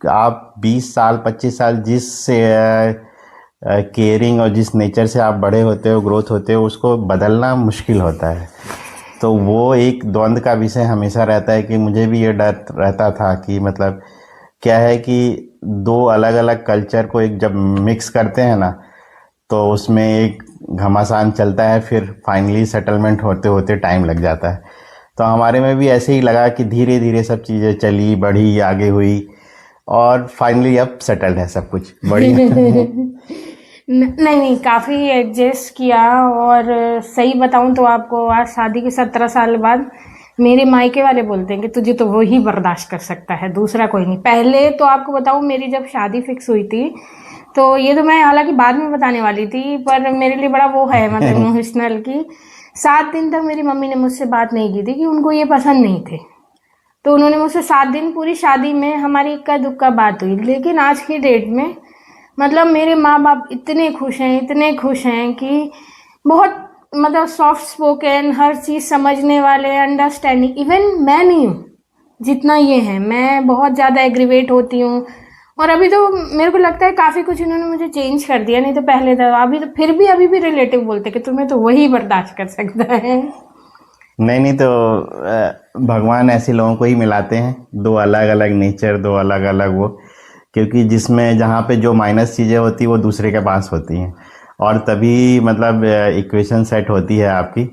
आप 20 साल 25 साल जिस केयरिंग और जिस नेचर से आप बड़े होते हो, ग्रोथ होते हो, उसको बदलना मुश्किल होता है। तो वो एक द्वंद का विषय हमेशा रहता है कि मुझे भी ये डर रहता था कि मतलब क्या है कि दो अलग अलग कल्चर को एक जब मिक्स करते हैं ना, तो उसमें एक घमासान चलता है, फिर फाइनली सेटलमेंट होते होते टाइम लग जाता है। तो हमारे में भी ऐसे ही लगा कि धीरे धीरे सब चीज़ें चली, बढ़ी, आगे हुई, और फाइनली अब सेटल्ड है सब कुछ बढ़िया। नहीं नहीं, काफ़ी एडजस्ट किया। और सही बताऊं तो आपको, आज शादी के 17 साल बाद मेरे मायके वाले बोलते हैं कि तुझे तो वही बर्दाश्त कर सकता है, दूसरा कोई नहीं। पहले तो आपको बताऊं, मेरी जब शादी फिक्स हुई थी, तो ये तो मैं हालांकि बाद में बताने वाली थी, पर मेरे लिए बड़ा वो है मतलब इमोशनल की 7 दिन तक मेरी मम्मी ने मुझसे बात नहीं की थी कि उनको ये पसंद नहीं थे। तो उन्होंने मुझसे 7 दिन पूरी शादी में हमारी इक्का दुक्का बात हुई। लेकिन आज की डेट में मतलब मेरे माँ बाप इतने खुश हैं, इतने खुश हैं कि बहुत मतलब सॉफ्ट स्पोकन, हर चीज़ समझने वाले, अंडरस्टैंडिंग। इवन मैं नहीं हूँ जितना ये है, मैं बहुत ज़्यादा एग्रीवेट होती हूँ। और अभी तो मेरे को लगता है काफ़ी कुछ इन्होंने मुझे चेंज कर दिया, नहीं तो पहले तो अभी तो फिर भी अभी भी रिलेटिव बोलते कि तुम्हें तो वही बर्दाश्त कर सकता है। नहीं नहीं, तो भगवान ऐसे लोगों को ही मिलाते हैं, दो अलग अलग नेचर, दो अलग अलग वो, क्योंकि जिसमें जहाँ पे जो माइनस चीज़ें होती हैं वो दूसरे के पास होती हैं, और तभी मतलब इक्वेशन सेट होती है आपकी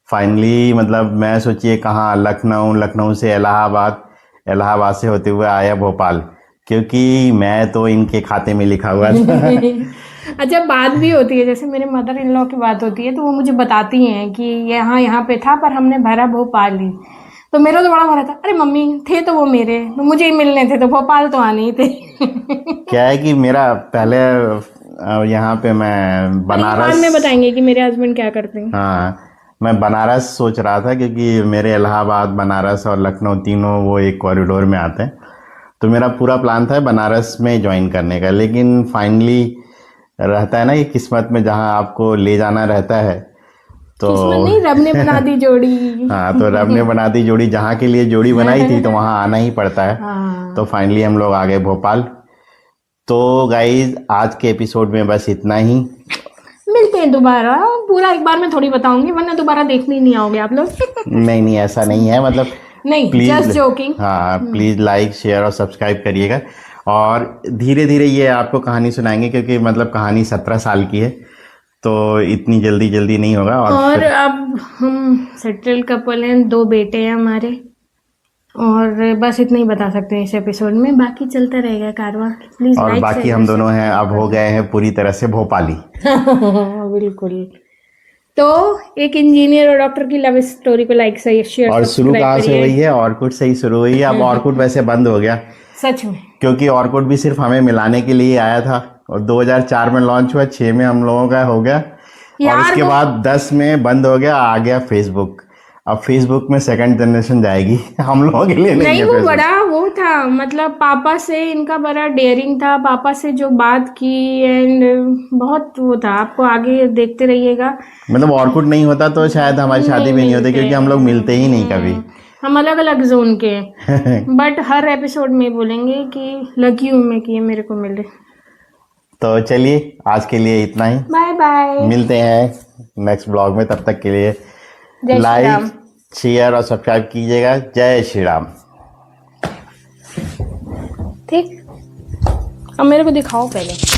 फाइनली। मतलब मैं सोचिए कहाँ, लखनऊ, लखनऊ से इलाहाबाद, इलाहाबाद से होते हुए आया भोपाल, क्योंकि मैं तो इनके खाते में लिखा हुआ था। अच्छा, बात भी होती है, जैसे मेरे मदर इन लॉ की बात होती है तो वो मुझे बताती हैं कि यहाँ यहाँ पे था पर हमने भरा भोपाल ही। तो मेरा तो बड़ा मन था, अरे मम्मी थे तो वो मेरे, तो मुझे ही मिलने थे, तो भोपाल तो आने ही थे। क्या है कि मेरा पहले यहाँ पे मैं पर ये बाद बनारस, में बताएंगे कि मेरे हस्बैंड क्या करते हैं। हाँ, मैं बनारस सोच रहा था, क्योंकि मेरे इलाहाबाद, बनारस और लखनऊ तीनों वो एक कॉरिडोर में आते हैं। तो मेरा पूरा प्लान था बनारस में ज्वाइन करने का, लेकिन फाइनली रहता है ना कि किस्मत में जहाँ आपको ले जाना रहता है, तो किस्मत नहीं, रब ने बना दी जोड़ी। हाँ, तो रब ने बना दी जोड़ी, जहाँ के लिए जोड़ी बनाई थी तो वहाँ आना ही पड़ता है। हाँ, तो फाइनली हम लोग आ गए भोपाल। तो गाइज आज के एपिसोड में बस इतना ही। मिलते हैं दोबारा। पूरा एक बार में थोड़ी बताऊंगी, वरना दोबारा देखने ही नहीं आओगे आप लोग। नहीं नहीं, ऐसा नहीं है, मतलब नहीं, जस्ट प्लीज़, जोकिंग। हाँ प्लीज़ लाइक, शेयर और सब्सक्राइब करिएगा। और धीरे धीरे ये आपको कहानी सुनाएंगे, क्योंकि मतलब कहानी 17 साल की है, तो इतनी जल्दी जल्दी नहीं होगा। और फिर अब हम सेटल कपल हैं, 2 बेटे हैं हमारे, और बस इतना ही बता सकते हैं इस एपिसोड में। बाकी चलता रहेगा कारवां। प्लीज और लाइक बाकी शेयर हम दोनों हैं, अब हो गए हैं पूरी तरह से भोपाली। बिल्कुल। तो एक इंजीनियर और डॉक्टर की लव स्टोरी को लाइक शेयर और शुरू सब्सक्राइब कहाँ से करिए। हुई है? ऑर्कुट से ही शुरू हुई है। अब ऑर्कुट वैसे बंद हो गया, सच में क्योंकि ऑर्कुट भी सिर्फ हमें मिलाने के लिए आया था, और 2004 में लॉन्च हुआ, 6 में हम लोगों का हो गया, और यार उसके वो बाद 10 में बंद हो गया, आ गया फेसबुक। अब फेसबुक में सेकंड जनरेशन जाएगी, हम लोगों के लिए नहीं नहीं, है वो फेसबुक। बड़ा वो था, मतलब पापा से इनका बड़ा डेयरिंग था, पापा से जो बात की, एंड बहुत वो था। आपको आगे देखते रहिएगा। मतलब ऑर्कुट नहीं होता तो शायद हमारी शादी नहीं भी नहीं होती, मिलते, क्योंकि हम लोग मिलते ही नहीं कभी। हम अलग अलग जोन के हैं। बट हर एपिसोड में बोलेंगे कि लकी हूँ मैं कि ये मेरे को मिले। तो चलिए आज के लिए इतना ही, बाय बाय। मिलते हैं नेक्स्ट ब्लॉग में। तब तक के लिए जय श्री राम। लाइक, शेयर और सब्सक्राइब कीजिएगा। जय श्री राम। ठीक, अब मेरे को दिखाओ पहले।